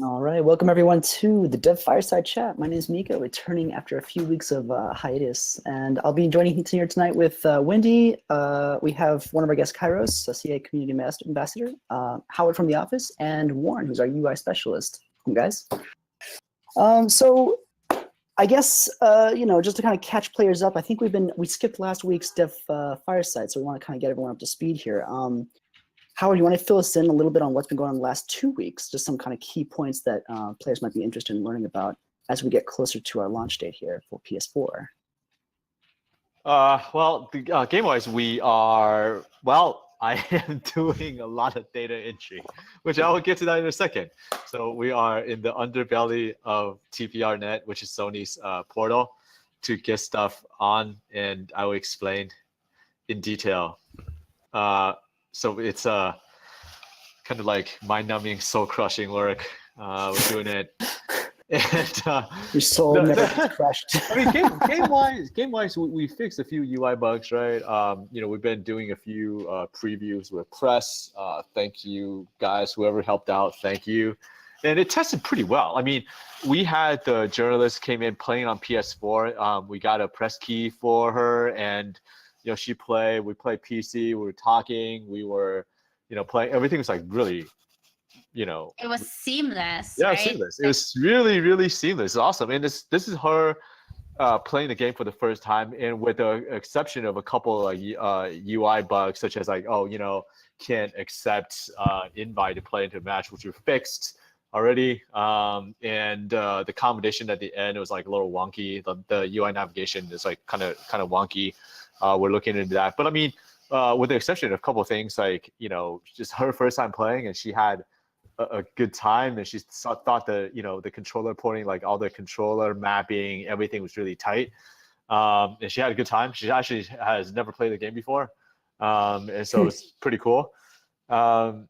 All right, welcome everyone to the Dev Fireside Chat. My name is Miko, returning after a few weeks of hiatus, and I'll be joining here tonight with Wendy. We have one of our guests, Kairos, a CA Community Ambassador, Howard from the office, and Warren, who's our UI specialist. Welcome, guys. So I guess just to kind of catch players up, I think we skipped last week's Dev Fireside, so we want to kind of get everyone up to speed here. Howard, you want to fill us in a little bit on what's been going on the last 2 weeks, just some kind of key points that players might be interested in learning about as we get closer to our launch date here for PS4? Game-wise, I am doing a lot of data entry, which I will get to that in a second. So we are in the underbelly of TPRnet, which is Sony's portal, to get stuff on, and I will explain in detail. So it's kind of like mind-numbing, soul-crushing work. We're doing it, and your soul never gets crushed. I mean, game-wise, we fixed a few UI bugs, right? We've been doing a few previews with press. Thank you, guys, whoever helped out. Thank you, and it tested pretty well. I mean, we had the journalist came in playing on PS4. We got a press key for her, and she played. We played PC. We were talking. We were, playing. Everything was like really, It was seamless. Yeah, right? seamless. It was really, really seamless. It's awesome. And this is her playing the game for the first time, and with the exception of a couple of UI bugs, such as like, can't accept invite to play into a match, which were fixed already. And the combination at the end was like a little wonky. The UI navigation is like kind of wonky. We're looking into that. But I mean, with the exception of a couple of things, like, just her first time playing, and she had a good time, and she thought the controller porting, like all the controller mapping, everything was really tight. And she had a good time. She actually has never played the game before. And so it's pretty cool. So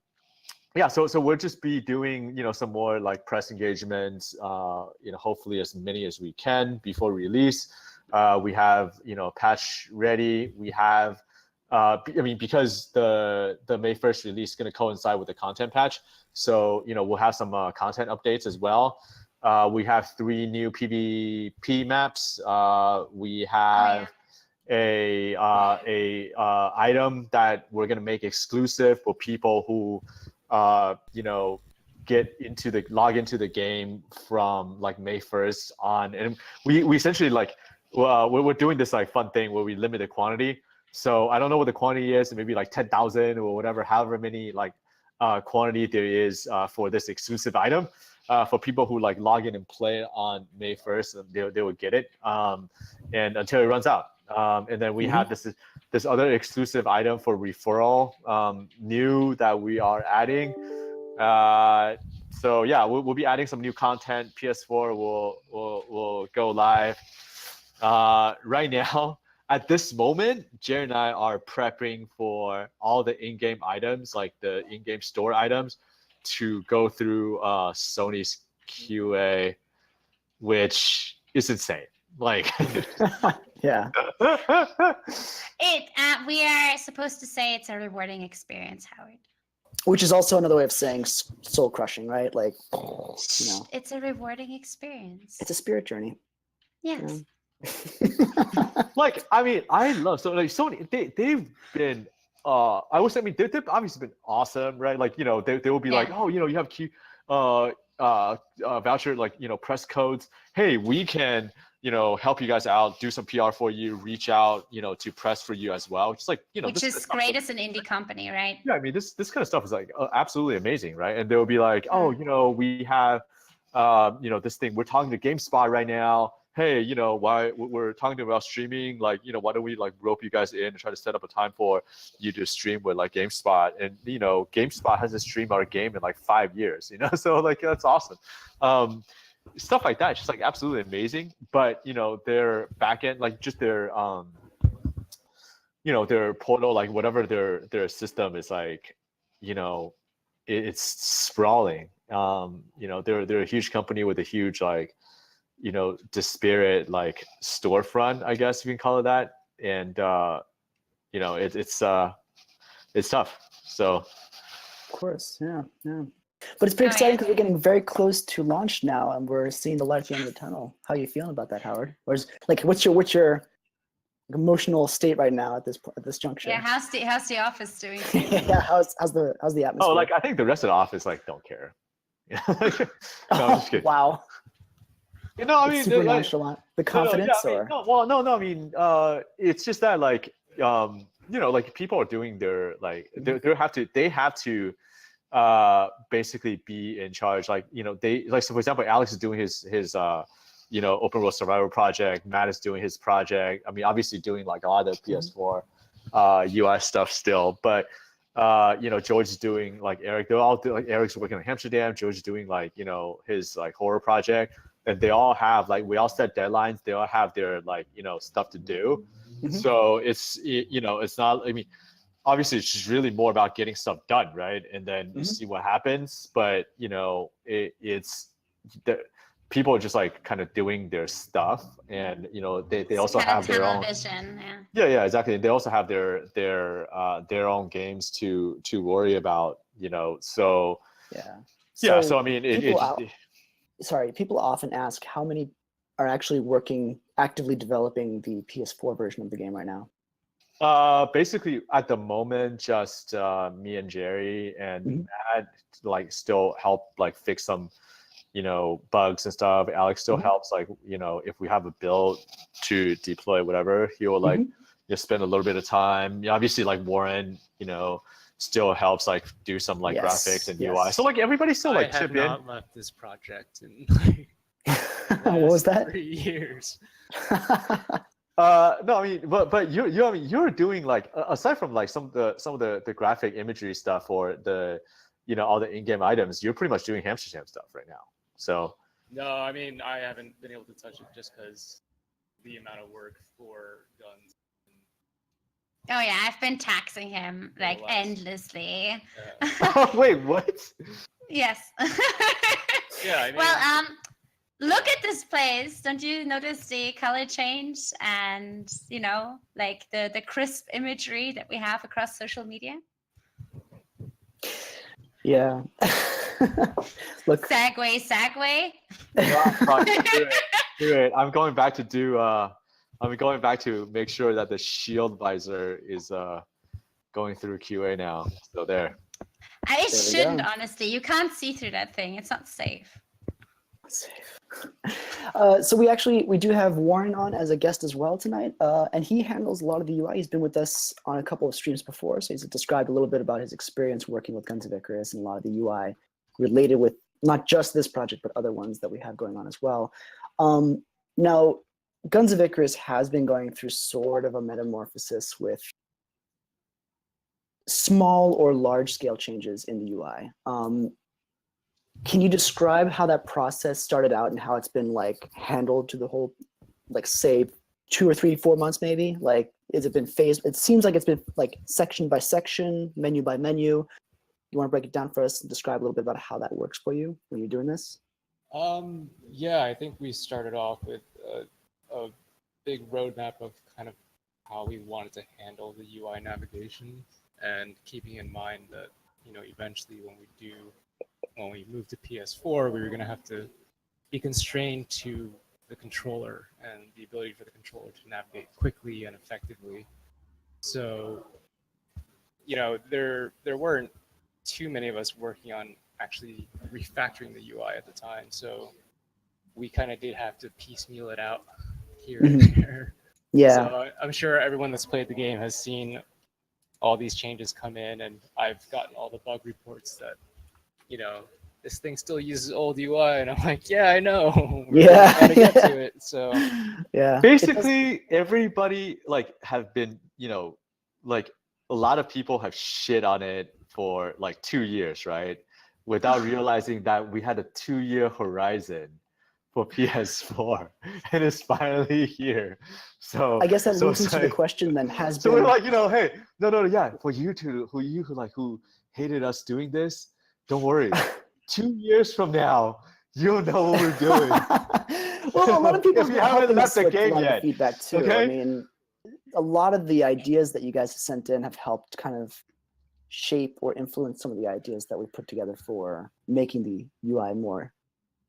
we'll just be doing, some more like press engagements, hopefully as many as we can before release. We have, patch ready. We have, because the May 1st release is going to coincide with the content patch. So, we'll have some content updates as well. We have 3 new PvP maps. We have a item that we're going to make exclusive for people who, log into the game from like May 1st on. And we essentially we're doing this like fun thing where we limit the quantity. So I don't know what the quantity is, maybe like 10,000 or whatever, however many quantity there is for this exclusive item. For people who like log in and play on May 1st, they will get it, and until it runs out. And then we have this other exclusive item for referral, new that we are adding. So yeah, we'll be adding some new content. PS4 will go live. Right now, at this moment, Jerry and I are prepping for all the in-game items, like the in-game store items, to go through Sony's QA, which is insane. Like, yeah. We are supposed to say it's a rewarding experience, Howard. Which is also another way of saying soul crushing, right? Like, It's a rewarding experience. It's a spirit journey. Yes. I mean, I love Sony. They've been they've obviously been awesome, right? Like, they will be like, oh, you have voucher, press codes. Hey, we can, help you guys out, do some PR for you, reach out, to press for you as well. Just like, which is great as an indie company, right? Yeah, I mean, this kind of stuff is like absolutely amazing, right? And they will be like, oh, we have, this thing. We're talking to GameSpot right now. Hey, why we're talking about streaming, why don't we rope you guys in and try to set up a time for you to stream with GameSpot? And GameSpot hasn't streamed our game in 5 years, so that's awesome. Stuff like that, just absolutely amazing. But their backend, just their their portal, whatever their system is it's sprawling. They're a huge company with a huge disparate storefront, I guess you can call it that. And it's tough. So of course, yeah. But it's pretty Oh, exciting yeah. because we're getting very close to launch now, and we're seeing the light at the end of the tunnel. How are you feeling about that, Howard? Or is, like, what's your emotional state right now at this juncture? Yeah, how's the office doing too? Yeah, how's the atmosphere? Oh, like I think the rest of the office like don't care. No, I'm just kidding. Wow. You know, I It's mean, super nonchalant. The confidence, I mean, or no. I mean, it's just that like, you know, like people are doing their like they have to basically be in charge. Like, you know, they like, so for example, Alex is doing his you know, open world survival project. Matt is doing his project. I mean, obviously doing like a lot of the PS4 UI stuff still, but you know, George is doing like they're all doing, like Eric's working on Hamsterdam. George is doing like, you know, his like horror project. And they all have like, we all set deadlines. They all have their like, you know, stuff to do. So it's, you know, it's not, I mean, obviously it's just really more about getting stuff done, right? And then you see what happens. But, you know, it's the people are just like kind of doing their stuff, and you know, they also have their own vision. yeah, exactly. They also have their own games to worry about, you know. So so I mean, people often ask how many are actually actively developing the PS4 version of the game right now. Basically at the moment, just me and Jerry and Matt like still help like fix some, you know, bugs and stuff. Alex still helps, like, you know, if we have a build to deploy whatever, he will like just spend a little bit of time. Yeah, obviously like Warren, you know, still helps like do some like graphics and UI. So like everybody still like chip in. I have not left this project in like what was that? 3 years. No, I mean, but I mean, you're doing like, aside from like some of the graphic imagery stuff or the, you know, all the in-game items, you're pretty much doing Hamsterdam stuff right now. So no, I mean, I haven't been able to touch it just because the amount of work for Guns. Oh yeah, I've been taxing him like endlessly. Oh wait, what? Yes. Yeah, I mean, well, look at this place. Don't you notice the color change and, you know, like the crisp imagery that we have across social media? Yeah. Look. Segue. Do it. I'm going back to make sure that the shield visor is going through QA now. So there. I shouldn't, honestly. You can't see through that thing. It's not safe. So we do have Warren on as a guest as well tonight, and he handles a lot of the UI. He's been with us on a couple of streams before, so he's described a little bit about his experience working with Guns of Icarus and a lot of the UI related with not just this project but other ones that we have going on as well. Now, Guns of Icarus has been going through sort of a metamorphosis with small or large scale changes in the UI. Can you describe how that process started out and how it's been like handled to the whole, like, say 2 or 3, 4 months maybe? Like, has it been phased? It seems like it's been like section by section, menu by menu. You want to break it down for us and describe a little bit about how that works for you when you're doing this? Yeah, I think we started off with a big roadmap of kind of how we wanted to handle the UI navigation, and keeping in mind that, you know, eventually when we move to PS4, we were going to have to be constrained to the controller and the ability for the controller to navigate quickly and effectively. So, you know, there weren't too many of us working on actually refactoring the UI at the time. So we kind of did have to piecemeal it out here and there. Yeah. So I'm sure everyone that's played the game has seen all these changes come in, and I've gotten all the bug reports that, you know, this thing still uses old UI, and I'm like, yeah, I know. We're trying to get to it. So yeah, basically everybody like have been, you know, like a lot of people have shit on it for like 2 years, right? Without realizing that we had a 2-year horizon for PS4, and it's finally here. So I guess that leads into the question then. So we're like, you know, hey, yeah, for you who hated us doing this, don't worry. 2 years from now, you'll know what we're doing. Well, a lot of people if you haven't left the game yet, feedback too. Okay? I mean, a lot of the ideas that you guys have sent in have helped kind of shape or influence some of the ideas that we put together for making the UI more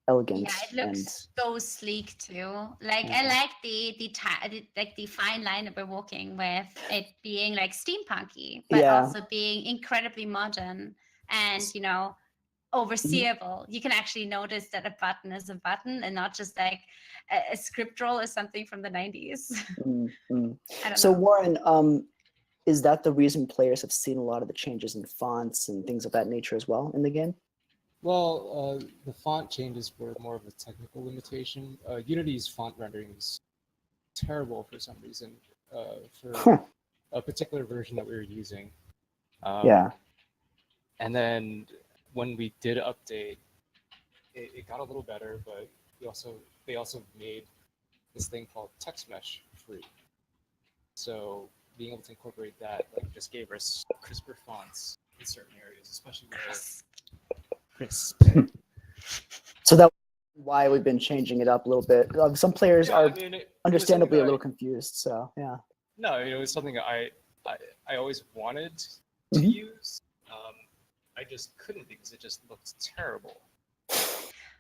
elegant. Yeah, it looks so sleek too. Like I like the fine line that we're walking with, it being like steampunky, but also being incredibly modern and overseeable. You can actually notice that a button is a button and not just like a script roll or something from the 90s. I don't So know. Warren, is that the reason players have seen a lot of the changes in fonts and things of that nature as well in the game? Well, the font changes were more of a technical limitation. Unity's font rendering is terrible for some reason for a particular version that we were using. And then when we did update, it got a little better, but they also made this thing called text mesh free. So being able to incorporate that just gave us crisper fonts in certain areas, especially where crisp. So that's why we've been changing it up a little bit. Some players are understandably a little confused. So yeah. No, it was something I always wanted to use. I just couldn't because it just looked terrible.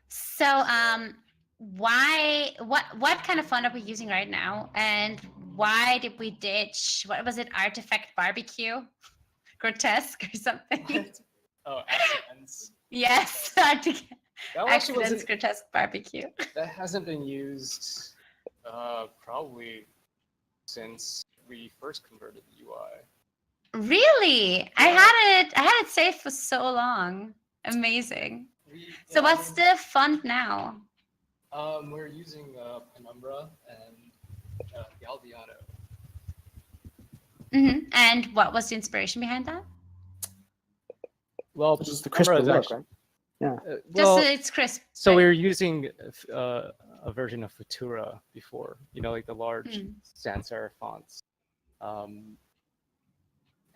So what kind of font are we using right now, and why did we ditch, what was it, Artifact Barbecue, Grotesque or something? What? Oh, Accidents. Yes. Accidents Grotesque Barbecue. That hasn't been used probably since we first converted the UI. Really? Yeah. I had it saved for so long. Amazing. So what's the font now? We're using Penumbra and Galviano. And what was the inspiration behind that? Well, just the crisper look, right? Yeah. Just it's crisp. So we were using a version of Futura before, like the large sans serif fonts.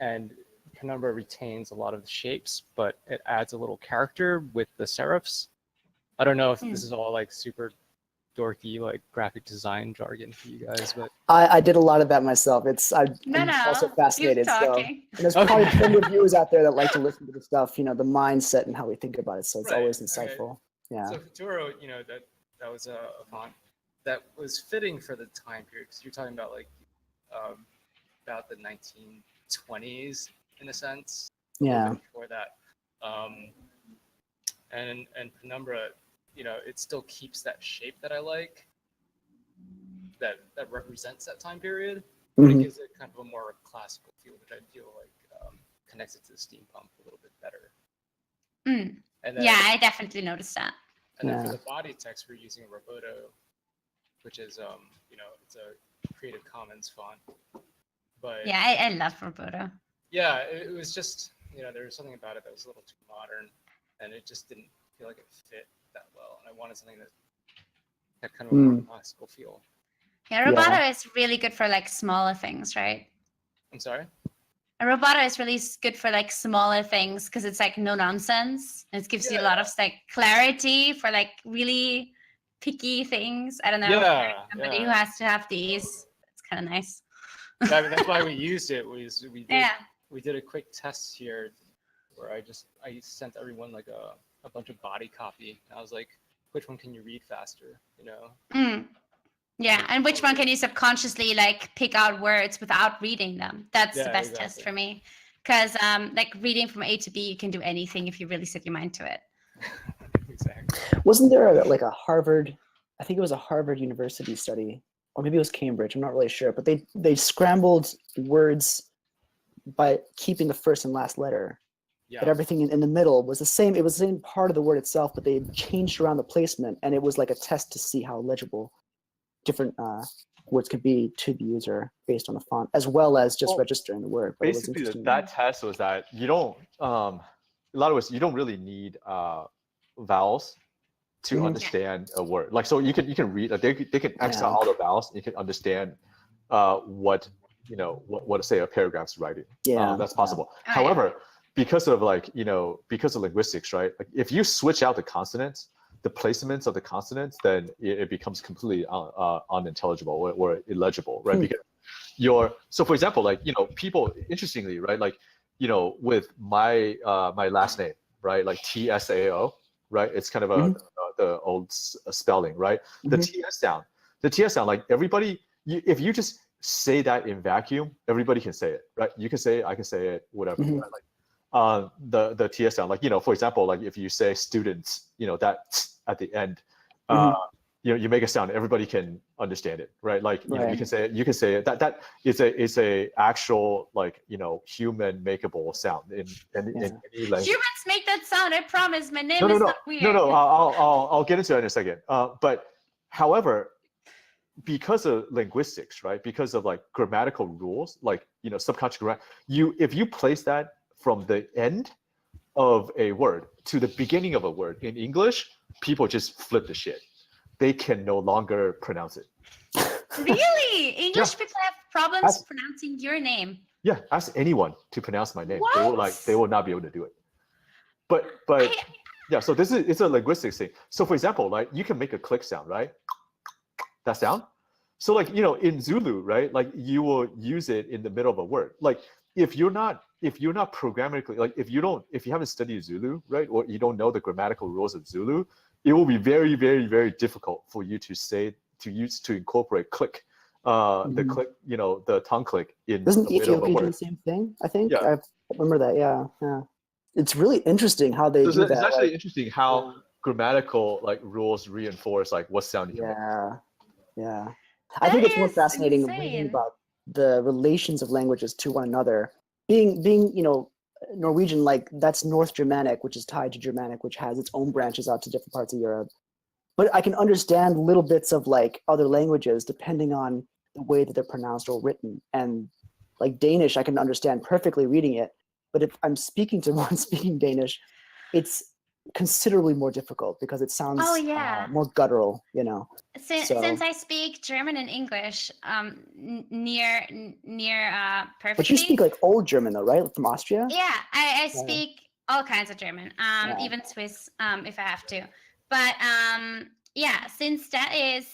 And Penumbra retains a lot of the shapes, but it adds a little character with the serifs. I don't know if this is all like super dorky, like graphic design jargon for you guys, but I did a lot of that myself. I'm also fascinated. So there's probably plenty of viewers out there that like to listen to the stuff, the mindset and how we think about it. So it's always insightful. Yeah. So Futura, that was a font that was fitting for the time period, because you're talking about about the 1920s in a sense. Yeah. Before that, and Penumbra, it still keeps that shape that I like, that represents that time period, but it gives it kind of a more classical feel, which I feel like connects it to the steampunk a little bit better. And then, I definitely noticed that. And then for the body text, we're using Roboto, which is it's a Creative Commons font. But I love Roboto. Yeah, it was just there was something about it that was a little too modern, and it just didn't feel like it fit that well. And I wanted something that had kind of a more classical feel. Yeah, Roboto is really good for smaller things, right? I'm sorry? A Roboto is really good for smaller things because it's no nonsense. It gives you a lot of clarity for really picky things. I don't know. Somebody who has to have these. It's kind of nice. I mean, that's why we used it. We did a quick test here where I sent everyone a bunch of body copy. And I was like, which one can you read faster? Yeah, and which one can you subconsciously pick out words without reading them? That's the best test for me, because reading from A to B, you can do anything if you really set your mind to it. Exactly. Wasn't there a Harvard? I think it was a Harvard University study, or maybe it was Cambridge. I'm not really sure, but they scrambled words by keeping the first and last letter. But everything in the middle was the same. It was the same part of the word itself, but they changed around the placement, and it was like a test to see how legible different words could be to the user based on the font, as well as just registering the word. But basically, that test was that you don't, a lot of ways, you don't really need vowels to understand a word. So you can read, they can X out all the vowels, and you can understand what say a paragraph's writing. That's possible. However, because of linguistics, right? If you switch out the consonants, the placements of the consonants, then it becomes completely unintelligible or illegible, right? Because so for example, people, interestingly, right? with my my last name, right? Like TSAO, right? It's kind of the old spelling, right? The TS sound, like everybody, if you just say that in vacuum, everybody can say it, right? You can say it, I can say it, whatever. Right? Like the TS sound, like for example, like if you say students, that at the end, you make a sound, everybody can understand it, right? Like you can say it. That is a actual like human makeable sound in any language. Humans make that sound. I promise. My name No, is not weird. No. I'll get into it in a second. But however, because of linguistics, right? Because of like grammatical rules, like subconscious grammar, if you place that from the end of a word to the beginning of a word in English, people just flip the shit. They can no longer pronounce it. Really? English people have problems pronouncing your name. Yeah, ask anyone to pronounce my name. What? They will not be able to do it. But yeah, so it's a linguistics thing. So for example, like you can make a click sound, right? That sound. So like in Zulu, right? Like you will use it in the middle of a word. Like if you're not programmatically, like if you haven't studied Zulu, right, or you don't know the grammatical rules of Zulu, it will be very, very, very difficult for you to incorporate click, the click, the tongue click in Doesn't the middle of a Ethiopia do word. the same thing? I think Yeah. I remember that. Yeah. It's really interesting how they do that. It's actually interesting how grammatical like rules reinforce like what sound you can make. Yeah. I think it's more is fascinating insane. reading about the relations of languages to one another. Being Norwegian, like that's North Germanic, which is tied to Germanic, which has its own branches out to different parts of Europe. But I can understand little bits of like other languages depending on the way that they're pronounced or written. And like Danish, I can understand perfectly reading it. But if I'm speaking to one speaking Danish, it's considerably more difficult because it sounds more guttural, Since I speak German and English near perfectly. But you speak like old German though, right? From Austria? Yeah, I speak all kinds of German, even Swiss if I have to. But yeah, since that is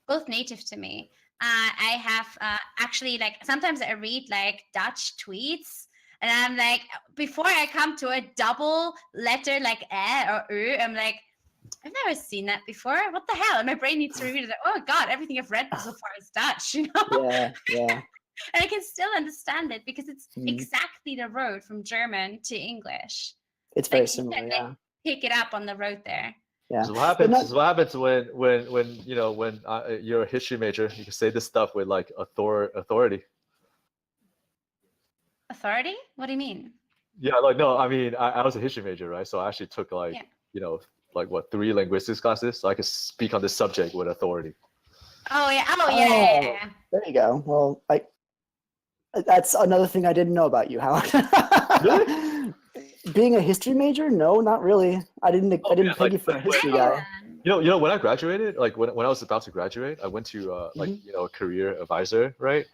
both native to me, I have actually like sometimes I read like Dutch tweets. And I'm like, before I come to a double letter like or I'm like, I've never seen that before. What the hell? And my brain needs to read it. Oh God, everything I've read so far is Dutch, Yeah. And I can still understand it because it's exactly the road from German to English. It's very similar. You can, pick it up on the road there. Yeah. So what happens when you're a history major? You can say this stuff with like authority. Authority? What do you mean? Yeah, like no, I mean I was a history major, right? So I actually took like like 3 linguistics classes, so I could speak on this subject with authority. Oh yeah. There you go. Well, that's another thing I didn't know about you, Howard. Really? Being a history major? No, not really. I didn't peg you for a history guy. When I graduated, like when I was about to graduate, I went to a career advisor, right?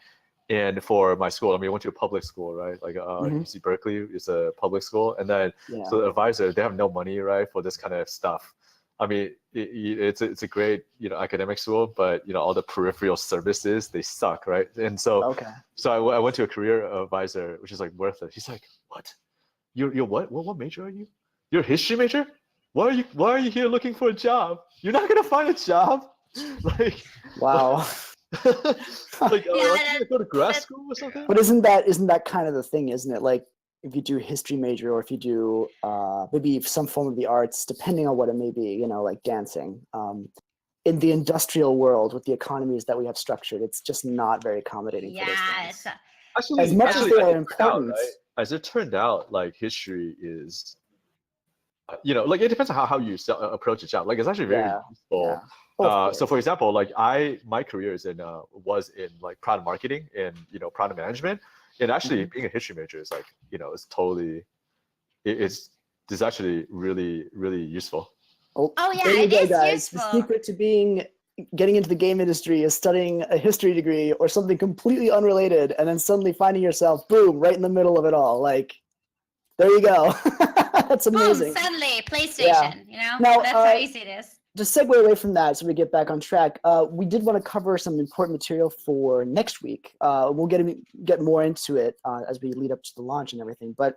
And for my school, I mean, I went to a public school, right? Like UC Berkeley is a public school, and then so the advisor, they have no money, right, for this kind of stuff. I mean, it's a great academic school, but all the peripheral services, they suck, right? And so I went to a career advisor, which is like worthless. He's like, "What? You're what? What major are you? You're a history major? Why are you here looking for a job? You're not gonna find a job." Like, wow. Like, go to grad school or something. But isn't that kind of the thing, isn't it? Like if you do history major or if you do maybe some form of the arts, depending on what it may be, like dancing. In the industrial world with the economies that we have structured, it's just not very accommodating for those things. Actually, as much as they are important. As it turned out, like history is, like it depends on how you approach a job. Like it's actually very useful. So for example, like my career was in like product marketing and product management, and actually being a history major is like it's totally it's actually really, really useful. Oh yeah, there you go, is guys. useful. The secret to getting into the game industry is studying a history degree or something completely unrelated, and then suddenly finding yourself, boom, right in the middle of it all. Like, there you go. That's amazing. Boom, suddenly PlayStation. Now, that's how easy it is. to segue away from that, so we get back on track, we did want to cover some important material for next week. We'll get more into it as we lead up to the launch and everything. But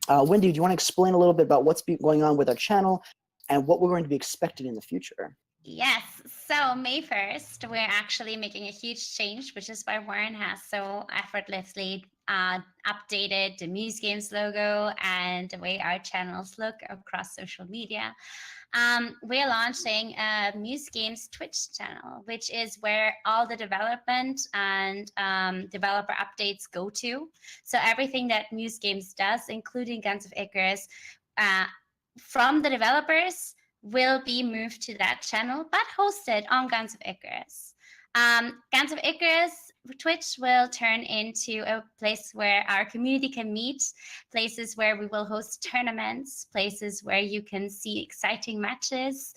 Wendy, do you want to explain a little bit about what's going on with our channel and what we're going to be expecting in the future? Yes. So May 1st, we're actually making a huge change, which is why Warren has so effortlessly updated the Muse Games logo and the way our channels look across social media. We're launching a Muse Games Twitch channel, which is where all the development and developer updates go to. So everything that Muse Games does, including Guns of Icarus, from the developers will be moved to that channel, but hosted on Guns of Icarus. Guns of Icarus Twitch will turn into a place where our community can meet, places where we will host tournaments, places where you can see exciting matches,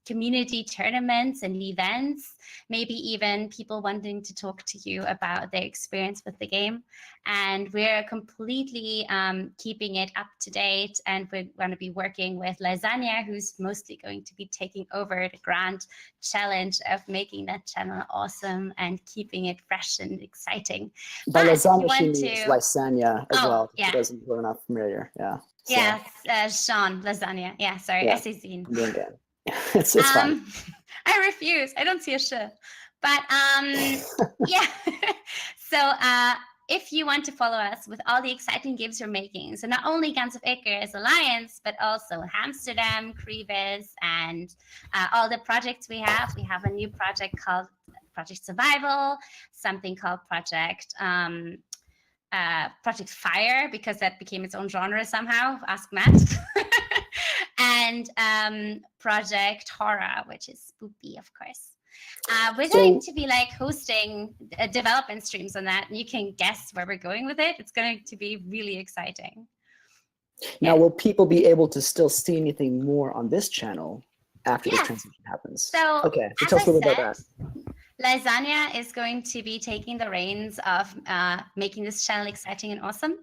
community tournaments and events, maybe even people wanting to talk to you about their experience with the game. And we're completely keeping it up to date, and we're going to be working with Lasagna, who's mostly going to be taking over the grand challenge of making that channel awesome and keeping it fresh and exciting. By But lasagna, she you means want to- lasagna as Oh, well. yeah. For those who are not familiar, yeah. So, Yes, Sean, Lasagna. Yeah, sorry, Yeah. SAC. I'm doing good. It's fine. I refuse. I don't see a sh. But yeah. So if you want to follow us with all the exciting games we're making, so not only Guns of Icarus Alliance, but also Hamsterdam, CreaVures, and all the projects we have a new project called Project Survival, something called Project Fire, because that became its own genre somehow. Ask Matt. And Project Horror, which is spoopy, of course. We're going to be like hosting development streams on that, and you can guess where we're going with it. It's going to be really exciting. Now, will people be able to still see anything more on this channel after this Yes. transition happens? So, okay, so as tell us a I little bit about said, that. Lasagna is going to be taking the reins of making this channel exciting and awesome.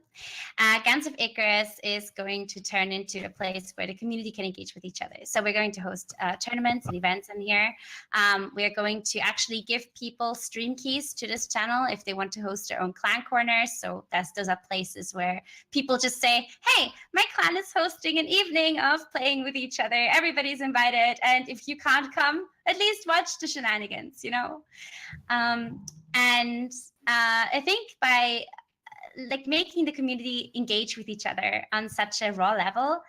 Guns of Icarus is going to turn into a place where the community can engage with each other. So we're going to host tournaments and events in here. We're going to actually give people stream keys to this channel if they want to host their own clan corners. So those are places where people just say, hey, my clan is hosting an evening of playing with each other. Everybody's invited. And if you can't come, at least watch the shenanigans, you know? And I think by like making the community engage with each other on such a raw level,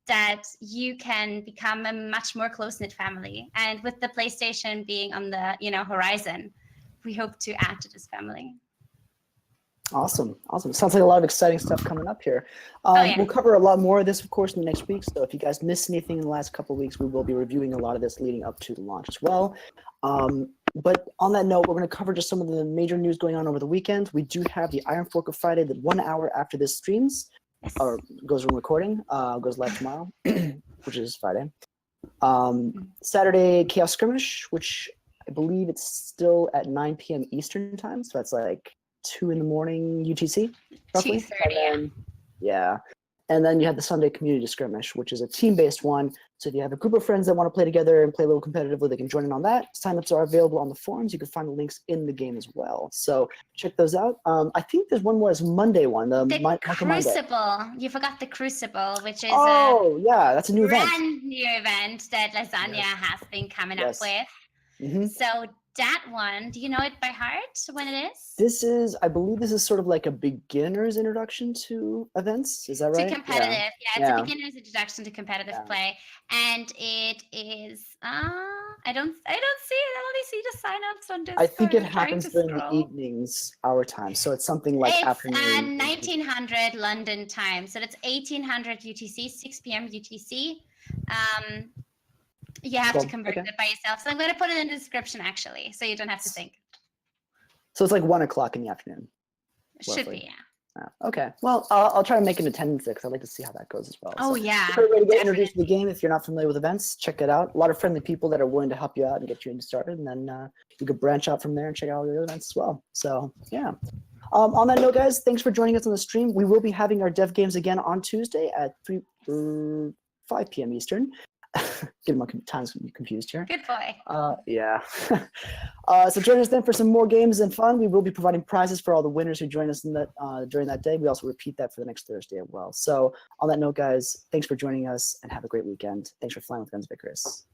that you can become a much more close-knit family. And with the PlayStation being on the horizon, we hope to add to this family. Awesome. Sounds like a lot of exciting stuff coming up here. Yeah. We'll cover a lot more of this, of course, in the next week. So if you guys missed anything in the last couple of weeks, we will be reviewing a lot of this leading up to the launch as well. But on that note, we're going to cover just some of the major news going on over the weekend. We do have the Iron Fork of Friday, that 1 hour after this streams, or goes from recording, goes live tomorrow, which is Friday. Saturday, Chaos Skirmish, which I believe it's still at 9 p.m. Eastern time. So that's like 2 in the morning UTC, roughly. 2:30, yeah. And then you have the Sunday Community Skirmish, which is a team-based one. So if you have a group of friends that want to play together and play a little competitively, they can join in on that. Signups are available on the forums. You can find the links in the game as well. So check those out. I think there's one more as Monday one. The Crucible. You forgot the Crucible, which is yeah, that's a new event. Brand new event that Lasagna has been coming up with. Mm-hmm. So that one, do you know it by heart when it is? I believe this is sort of like a beginner's introduction to events. Is that right? To competitive. Yeah, it's a beginner's introduction to competitive play. And it is, I don't see it. I only see the signups on Discord. I think it happens during the evenings, our time. So it's something like afternoon. 1900 London time. So that's 1800 UTC, 6 p.m. UTC. You have to convert it by yourself. So I'm going to put it in the description, actually, so you don't have to think. So it's like 1 o'clock in the afternoon. Should be, yeah. Okay. Well, I'll try to make an attendance there because I'd like to see how that goes as well. Oh, yeah. If you're ready to get introduced to the game, if you're not familiar with events, check it out. A lot of friendly people that are willing to help you out and get you started. And then you could branch out from there and check out all the other events as well. So, yeah. On that note, guys, thanks for joining us on the stream. We will be having our Dev Games again on Tuesday at 5 p.m. Eastern. Getting my times confused here. Good boy. Yeah. So join us then for some more games and fun. We will be providing prizes for all the winners who join us in that during that day. We also repeat that for the next Thursday as well. So on that note, guys, thanks for joining us and have a great weekend. Thanks for flying with Guns of Icarus.